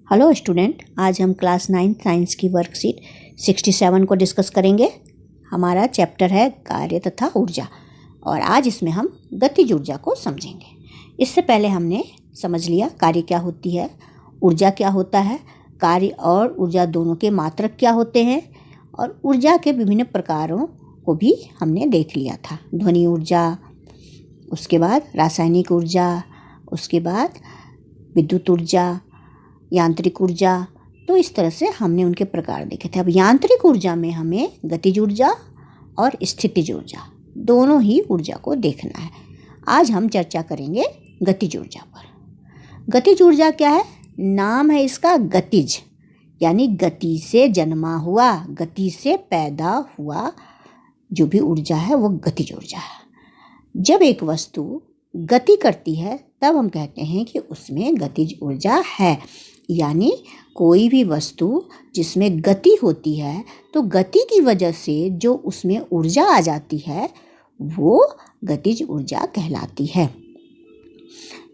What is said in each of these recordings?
Hello student, आज हम class 9 science की वर्कशीट 67 को डिस्कस करेंगे। हमारा चैप्टर है कार्य तथा ऊर्जा और आज इसमें हम गतिज ऊर्जा को समझेंगे। इससे पहले हमने समझ लिया कार्य क्या होती है, ऊर्जा क्या होता है, कार्य और ऊर्जा दोनों के मात्रक क्या होते हैं और ऊर्जा के विभिन्न प्रकारों को भी हमने देख लिया था। ध्वनि ऊर्जा, उसके बाद रासायनिक ऊर्जा, उसके बाद विद्युत ऊर्जा, यांत्रिक ऊर्जा। तो इस तरह से हमने उनके प्रकार देखे थे। अब यांत्रिक ऊर्जा में हमें गतिज ऊर्जा और स्थितिज ऊर्जा दोनों ही ऊर्जा को देखना है। आज हम चर्चा करेंगे गतिज ऊर्जा पर। गतिज ऊर्जा क्या है? नाम है इसका गतिज, यानी गति से जन्मा हुआ, गति से पैदा हुआ जो भी ऊर्जा है वो गतिज ऊर्जा है। जब एक वस्तु गति करती है तब हम कहते हैं कि उसमें गतिज ऊर्जा है। यानी कोई भी वस्तु जिसमें गति होती है तो गति की वजह से जो उसमें ऊर्जा आ जाती है वो गतिज ऊर्जा कहलाती है।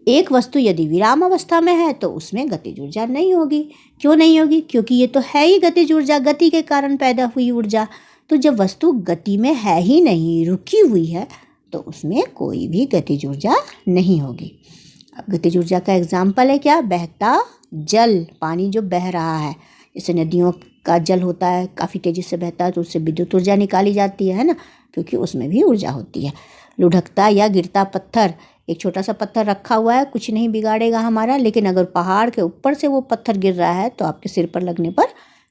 एक वस्तु यदि विराम अवस्था में है तो उसमें गतिज ऊर्जा नहीं होगी। क्यों नहीं होगी? क्योंकि ये तो है ही गतिज ऊर्जा, गति के कारण पैदा हुई ऊर्जा। तो जब वस्तु गति में है ही नहीं, रुकी हुई है, तो उसमें कोई भी गतिज ऊर्जा नहीं होगी। अब गतिज ऊर्जा का एग्जाम्पल है क्या? बहता जल, पानी जो बह रहा है, जैसे नदियों का जल होता है, काफ़ी तेज़ी से बहता है तो उससे विद्युत ऊर्जा निकाली जाती है ना, क्योंकि उसमें भी ऊर्जा होती है। लुढ़कता या गिरता पत्थर, एक छोटा सा पत्थर रखा हुआ है, कुछ नहीं बिगाड़ेगा हमारा, लेकिन अगर पहाड़ के ऊपर से वो पत्थर गिर रहा है तो आपके सिर पर लगने पर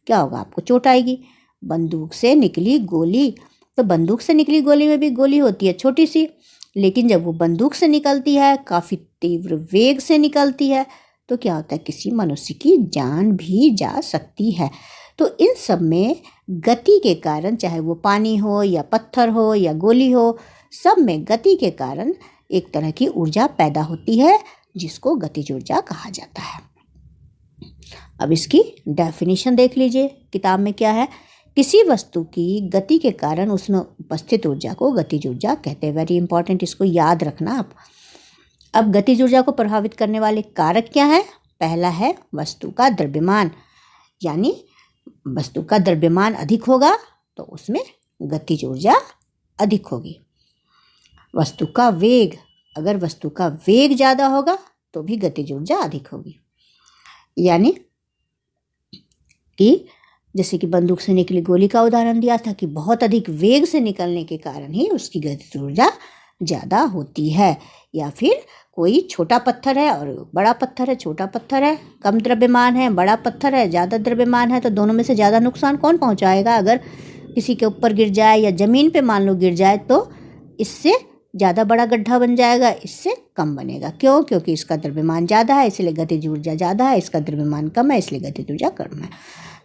क्या होगा? आपको चोट आएगी। बंदूक से निकली गोली, तो बंदूक से निकली गोली में भी गोली होती है छोटी सी, लेकिन जब वो बंदूक से निकलती है, काफ़ी तीव्र वेग से निकलती है, तो क्या होता है? किसी मनुष्य की जान भी जा सकती है। तो इन सब में गति के कारण, चाहे वो पानी हो या पत्थर हो या गोली हो, सब में गति के कारण एक तरह की ऊर्जा पैदा होती है जिसको गतिज ऊर्जा कहा जाता है। अब इसकी डेफिनेशन देख लीजिए किताब में क्या है। किसी वस्तु की गति के कारण उसमें उपस्थित ऊर्जा को गतिज ऊर्जा कहते हैं। वेरी इंपॉर्टेंट, इसको याद रखना आप। अब गतिज ऊर्जा को प्रभावित करने वाले कारक क्या है? पहला है वस्तु का द्रव्यमान, यानी वस्तु का द्रव्यमान अधिक होगा तो उसमें गतिज ऊर्जा अधिक होगी। वस्तु का वेग, अगर वस्तु का वेग ज़्यादा होगा तो भी गतिज ऊर्जा अधिक होगी। यानी कि जैसे कि बंदूक से निकली गोली का उदाहरण दिया था कि बहुत अधिक वेग से निकलने के कारण ही उसकी गतिज ऊर्जा ज़्यादा होती है। या फिर कोई छोटा पत्थर है और बड़ा पत्थर है, छोटा पत्थर है कम द्रव्यमान है, बड़ा पत्थर है ज़्यादा द्रव्यमान है, तो दोनों में से ज़्यादा नुकसान कौन पहुंचाएगा? अगर किसी के ऊपर गिर जाए या ज़मीन पे मान लो गिर जाए तो इससे ज़्यादा बड़ा गड्ढा बन जाएगा, इससे कम बनेगा। क्यों? क्योंकि इसका द्रव्यमान ज़्यादा है इसलिए गतिज ऊर्जा ज़्यादा है, इसका द्रव्यमान कम है इसलिए गतिज ऊर्जा कम है।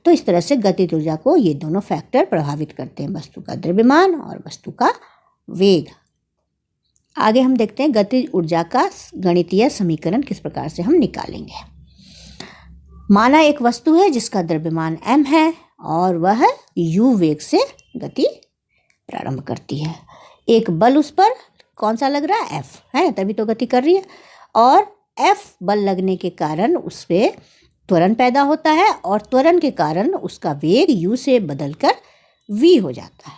तो इस तरह से गतिज ऊर्जा को ये दोनों फैक्टर प्रभावित करते हैं, वस्तु का द्रव्यमान और वस्तु का वेग। आगे हम देखते हैं गतिज ऊर्जा का गणितीय समीकरण किस प्रकार से हम निकालेंगे। माना एक वस्तु है जिसका द्रव्यमान m है और वह u वेग से गति प्रारंभ करती है। एक बल उस पर कौन सा लग रहा है? F है, तभी तो गति कर रही है। और F बल लगने के कारण उस पर त्वरण पैदा होता है और त्वरण के कारण उसका वेग u से बदलकर v हो जाता है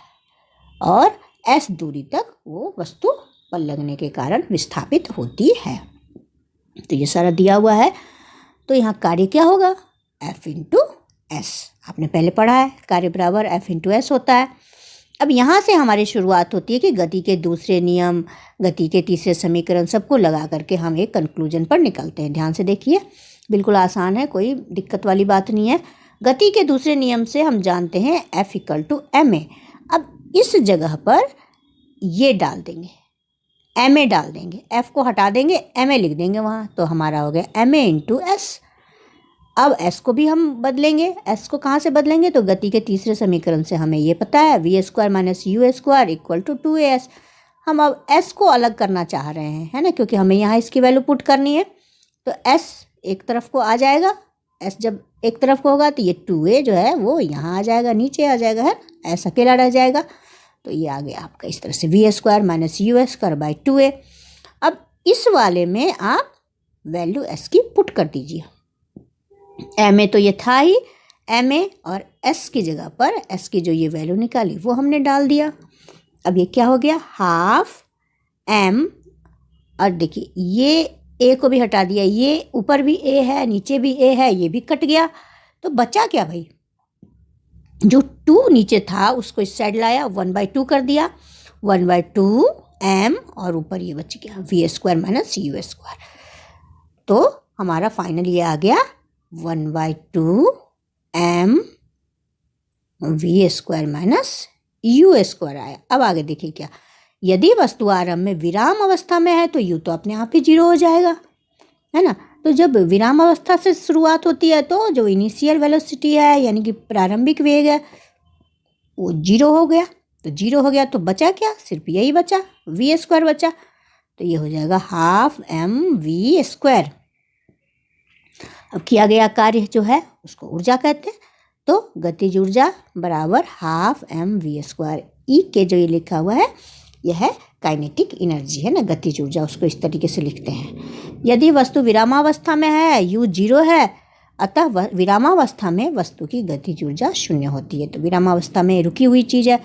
और s दूरी तक वो वस्तु बल लगने के कारण विस्थापित होती है। तो ये सारा दिया हुआ है। तो यहाँ कार्य क्या होगा? F into S. आपने पहले पढ़ा है, कार्य बराबर F इंटू एस होता है। अब यहाँ से हमारी शुरुआत होती है कि गति के दूसरे नियम, गति के तीसरे समीकरण सबको लगा करके हम एक कंक्लूजन पर निकलते हैं। ध्यान से देखिए, बिल्कुल आसान है, कोई दिक्कत वाली बात नहीं है। गति के दूसरे नियम से हम जानते हैं F इक्वल टू ma। अब इस जगह पर ये डाल देंगे, ma डाल देंगे, F को हटा देंगे, ma लिख देंगे वहाँ, तो हमारा हो गया ma इंटू एस। अब s को भी हम बदलेंगे। s को कहाँ से बदलेंगे? तो गति के तीसरे समीकरण से हमें ये पता है v square minus u square equal to 2as। हम अब s को अलग करना चाह रहे हैं, है ना, क्योंकि हमें यहाँ इसकी वैल्यू पुट करनी है। तो s एक तरफ को आ जाएगा, s जब एक तरफ को होगा तो ये 2a जो है वो यहाँ आ जाएगा, नीचे आ जाएगा, है, s अकेला रह जाएगा। तो ये आ गया आपका इस तरह से v square minus u square by 2a। अब इस वाले में आप वैल्यू s की पुट कर दीजिए। एम ए तो ये था ही, एम ए, और एस की जगह पर एस की जो ये वैल्यू निकाली वो हमने डाल दिया। अब ये क्या हो गया, हाफ एम, और देखिए ये ए को भी हटा दिया, ये ऊपर भी ए है नीचे भी ए है, ये भी कट गया, तो बचा क्या भाई, जो 2 नीचे था उसको इस साइड लाया, 1/2 कर दिया, 1/2 एम, और ऊपर ये बच गया v square minus u square. तो हमारा फाइनल ये आ गया 1/2 m v square minus u square आया। अब आगे देखिए क्या, यदि वस्तु आरंभ में विराम अवस्था में है तो यू तो अपने आप ही 0 हो जाएगा, है ना। तो जब विराम अवस्था से शुरुआत होती है तो जो इनिशियल वेलोसिटी है यानी कि प्रारंभिक वेग है वो 0 हो गया। तो 0 हो गया तो बचा क्या, सिर्फ यही बचा, वी स्क्वायर बचा। तो ये हो जाएगा हाफ एम वी स्क्वायर। अब किया गया कार्य जो है उसको ऊर्जा कहते हैं। तो गतिज ऊर्जा बराबर हाफ एम वी स्क्वायर। ई के जो ये लिखा हुआ है यह है काइनेटिक एनर्जी, है ना, गतिज ऊर्जा, उसको इस तरीके से लिखते हैं। यदि वस्तु विरामावस्था में है, यू 0 है, अतः विरामावस्था में वस्तु की गतिज ऊर्जा 0 होती है। तो विरामावस्था में रुकी हुई चीज़ है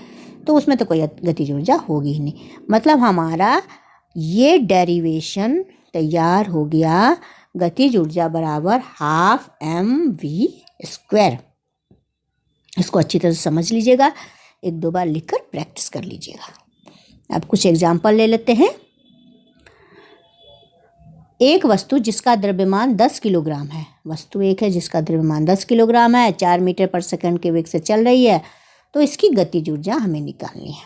तो उसमें तो कोई गतिज ऊर्जा होगी ही नहीं। मतलब हमारा ये डेरिवेशन तैयार हो गया, गतिज ऊर्जा बराबर हाफ एम वी स्क्वायर। इसको अच्छी तरह से समझ लीजिएगा, 1-2 बार लिखकर प्रैक्टिस कर लीजिएगा। अब कुछ एग्जाम्पल ले लेते हैं। एक वस्तु जिसका द्रव्यमान 10 किलोग्राम है, वस्तु एक है जिसका द्रव्यमान 10 किलोग्राम है, 4 मीटर पर सेकंड के वेग से चल रही है, तो इसकी गतिज ऊर्जा हमें निकालनी है।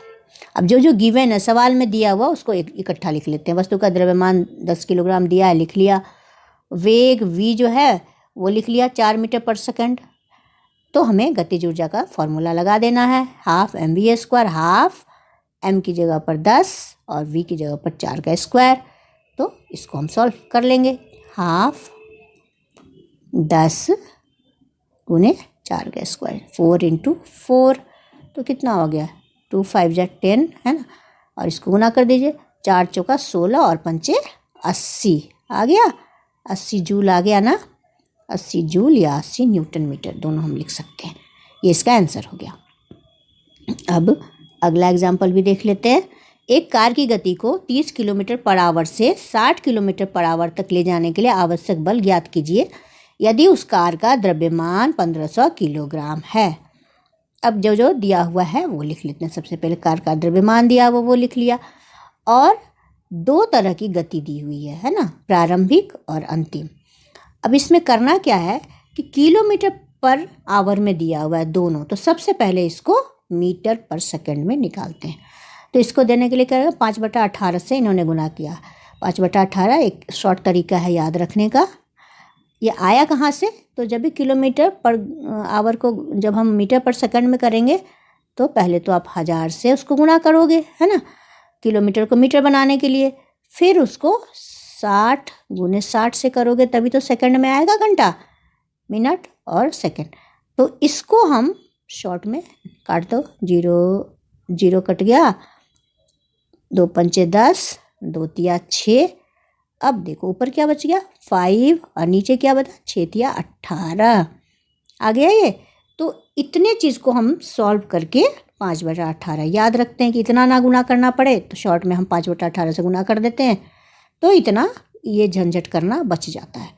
अब जो जो गिवन है सवाल में दिया हुआ उसको इकट्ठा लिख लेते हैं। वस्तु का द्रव्यमान 10 किलोग्राम दिया है, लिख लिया। वेग v जो है वो लिख लिया 4 मीटर पर सेकंड। तो हमें गतिज ऊर्जा का फॉर्मूला लगा देना है, half m v square, half m की जगह पर 10 और v की जगह पर 4 का स्क्वायर। तो इसको हम सॉल्व कर लेंगे, हाफ 10 गुने 4 का स्क्वायर, 4 × 4, तो कितना हो गया, 2 5 जा 10, है ना, और इसको गुना कर दीजिए, 4 चौका 16 और 5 80 आ गया, 80 जूल आ गया ना, 80 जूल या 80 न्यूटन मीटर दोनों हम लिख सकते हैं। ये इसका आंसर हो गया। अब अगला एग्जाम्पल भी देख लेते हैं। एक कार की गति को 30 किलोमीटर पर आवर से 60 किलोमीटर पर आवर तक ले जाने के लिए आवश्यक बल ज्ञात कीजिए यदि उस कार का द्रव्यमान 1500 किलोग्राम है। अब जो जो दिया हुआ है वो लिख लेते हैं। सबसे पहले कार का द्रव्यमान दिया हुआ वो लिख लिया, और 2 तरह की गति दी हुई है ना, प्रारंभिक और अंतिम। अब इसमें करना क्या है कि किलोमीटर पर आवर में दिया हुआ है दोनों, तो सबसे पहले इसको मीटर पर सेकंड में निकालते हैं। तो इसको देने के लिए क्या करेंगे, 5/18 से इन्होंने गुना किया। 5/18 एक शॉर्ट तरीका है याद रखने का। ये आया कहाँ से, तो जब भी किलोमीटर पर आवर को जब हम मीटर पर सेकंड में करेंगे तो पहले तो आप 1000 से उसको गुणा करोगे, है ना, किलोमीटर को मीटर बनाने के लिए। फिर उसको 60 × 60 से करोगे तभी तो सेकंड में आएगा, घंटा, मिनट और सेकंड। तो इसको हम शॉर्ट में काट दो, 0 0 कट गया, 2 पंचे 10, 2 तिया 6। अब देखो ऊपर क्या बच गया, 5, और नीचे क्या बचा, 6 तिया 18 आ गया ये। तो इतने चीज़ को हम सॉल्व करके 5/18 याद रखते हैं कि इतना ना गुना करना पड़े, तो शॉर्ट में हम 5/18 से गुना कर देते हैं, तो इतना ये झंझट करना बच जाता है।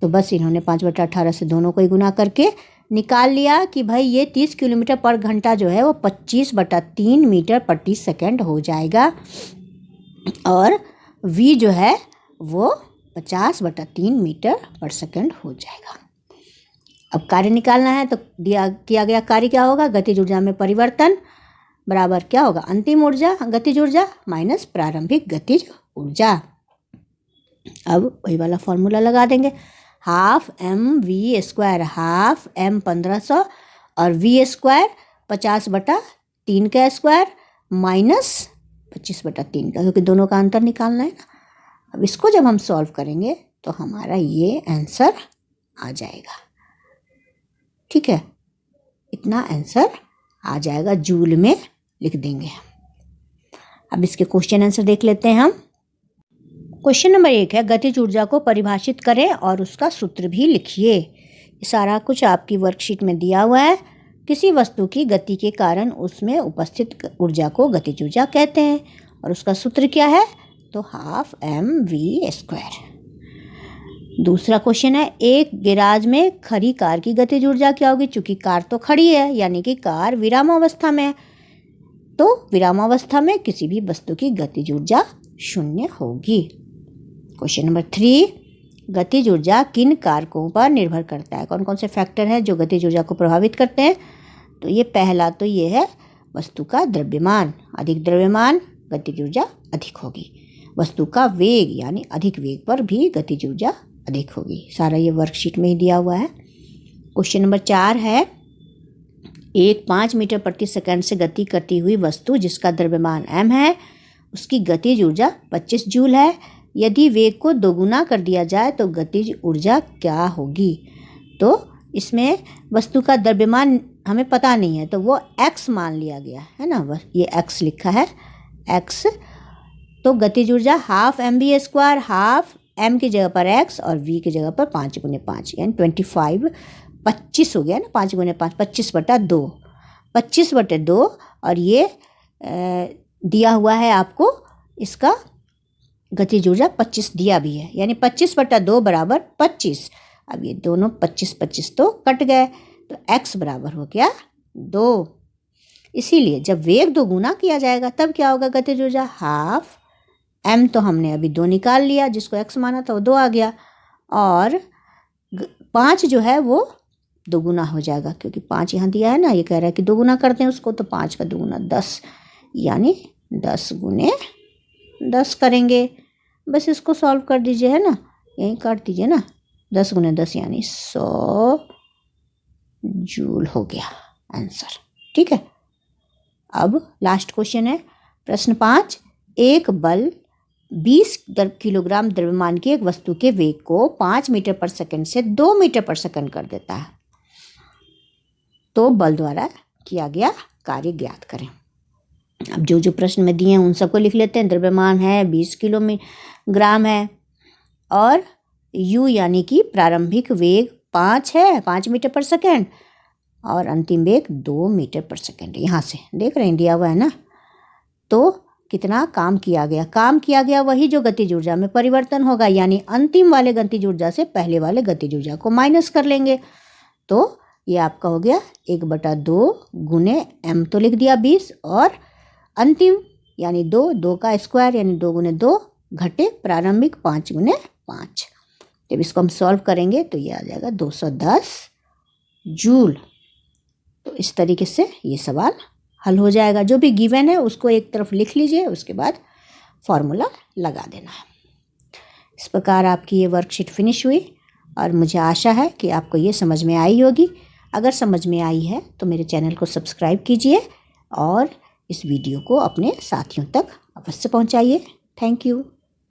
तो बस इन्होंने 5/18 से दोनों को ही गुना करके निकाल लिया कि भाई ये 30 किलोमीटर पर घंटा जो है वो 25/3 मीटर प्रति सेकंड हो जाएगा, और v जो है वो 50/3 मीटर पर सेकंड हो जाएगा। अब कार्य निकालना है तो किया गया कार्य क्या होगा, गतिज ऊर्जा में परिवर्तन बराबर क्या होगा, अंतिम ऊर्जा गतिज ऊर्जा माइनस प्रारंभिक गतिज ऊर्जा। अब वही वाला फॉर्मूला लगा देंगे, half m v square, half m 1500 और वी स्क्वायर 50/3 का स्क्वायर माइनस 25/3 का, क्योंकि दोनों का अंतर निकालना है ना। अब इसको जब हम सॉल्व करेंगे तो हमारा ये आंसर आ जाएगा, ठीक है, इतना आंसर आ जाएगा, जूल में लिख देंगे। अब इसके क्वेश्चन आंसर देख लेते हैं हम। क्वेश्चन नंबर 1 है, गतिज ऊर्जा को परिभाषित करें और उसका सूत्र भी लिखिए। सारा कुछ आपकी वर्कशीट में दिया हुआ है। किसी वस्तु की गति के कारण उसमें उपस्थित ऊर्जा को गतिज ऊर्जा कहते हैं और उसका सूत्र क्या है? तो ½ mv²। दूसरा क्वेश्चन है, एक गैराज में खड़ी कार की गतिज ऊर्जा क्या होगी? चूंकि कार तो खड़ी है यानी कि कार विरामावस्था में है, तो विरामावस्था में किसी भी वस्तु की गतिज ऊर्जा 0 होगी। क्वेश्चन नंबर 3, गतिज ऊर्जा किन कारकों पर निर्भर करता है? कौन कौन से फैक्टर हैं जो गतिज ऊर्जा को प्रभावित करते हैं? तो ये पहला तो ये है वस्तु का द्रव्यमान। अधिक द्रव्यमान गतिज ऊर्जा अधिक होगी। वस्तु का वेग यानी अधिक वेग पर भी गतिज ऊर्जा अधिक होगी। सारा ये वर्कशीट में ही दिया हुआ है। क्वेश्चन नंबर 4 है, एक 5 मीटर प्रति सेकंड से गति करती हुई वस्तु जिसका द्रव्यमान m है, उसकी गतिज ऊर्जा 25 जूल है। यदि वेग को दोगुना कर दिया जाए तो गतिज ऊर्जा क्या होगी? तो इसमें वस्तु का द्रव्यमान हमें पता नहीं है, तो वो x मान लिया गया है ना, बस ये x लिखा है x। तो गतिज ऊर्जा ½ mv², ½ m की जगह पर x और v की जगह पर 5 × 5 यानी 25 हो गया ना। 5 × 5 25/2, 25/2। और ये दिया हुआ है आपको, इसका गतिज ऊर्जा 25 दिया भी है, यानी 25/2 बराबर 25। अब ये दोनों 25 तो कट गए, तो x बराबर हो गया 2। इसीलिए जब वेग दोगुना किया जाएगा तब क्या होगा? गतिज ऊर्जा ½ m, तो हमने अभी 2 निकाल लिया, जिसको x माना था वो 2 आ गया, और 5 जो है वो दोगुना हो जाएगा, क्योंकि 5 यहाँ दिया है ना, ये कह रहा है कि दोगुना करते हैं उसको, तो 5 का दोगुना 10 यानी 10 × 10 करेंगे। बस इसको सॉल्व कर दीजिए, है ना, यहीं काट दीजिए ना। 10 × 10 यानी 100 जूल हो गया आंसर। ठीक है, अब लास्ट क्वेश्चन है प्रश्न 5, एक बल 20 किलोग्राम द्रव्यमान की एक वस्तु के वेग को 5 मीटर पर सेकंड से 2 मीटर पर सेकंड कर देता है, तो बल द्वारा किया गया कार्य ज्ञात करें। अब जो जो प्रश्न में दिए हैं उन सबको लिख लेते हैं। द्रव्यमान है 20 किलोग्राम है, और u यानी कि प्रारंभिक वेग 5 है, 5 मीटर पर सेकंड, और अंतिम वेग 2 मीटर पर सेकंड। यहाँ से देख रहे हैं दिया हुआ है ना। तो कितना काम किया गया? काम किया गया वही जो गतिज ऊर्जा में परिवर्तन होगा, यानी अंतिम वाले गतिज ऊर्जा से पहले वाले गतिज ऊर्जा को माइनस कर लेंगे। तो ये आपका हो गया 1/2 × m, तो लिख दिया 20, और अंतिम यानी 2 का स्क्वायर यानी 2 × 2 घटे प्रारंभिक 5 × 5। जब इसको हम सॉल्व करेंगे तो ये आ जाएगा 210 जूल। तो इस तरीके से ये सवाल हल हो जाएगा। जो भी गिवन है उसको एक तरफ लिख लीजिए, उसके बाद फॉर्मूला लगा देना है। इस प्रकार आपकी ये वर्कशीट फिनिश हुई, और मुझे आशा है कि आपको ये समझ में आई होगी। अगर समझ में आई है तो मेरे चैनल को सब्सक्राइब कीजिए और इस वीडियो को अपने साथियों तक अवश्य पहुंचाइए। Thank you.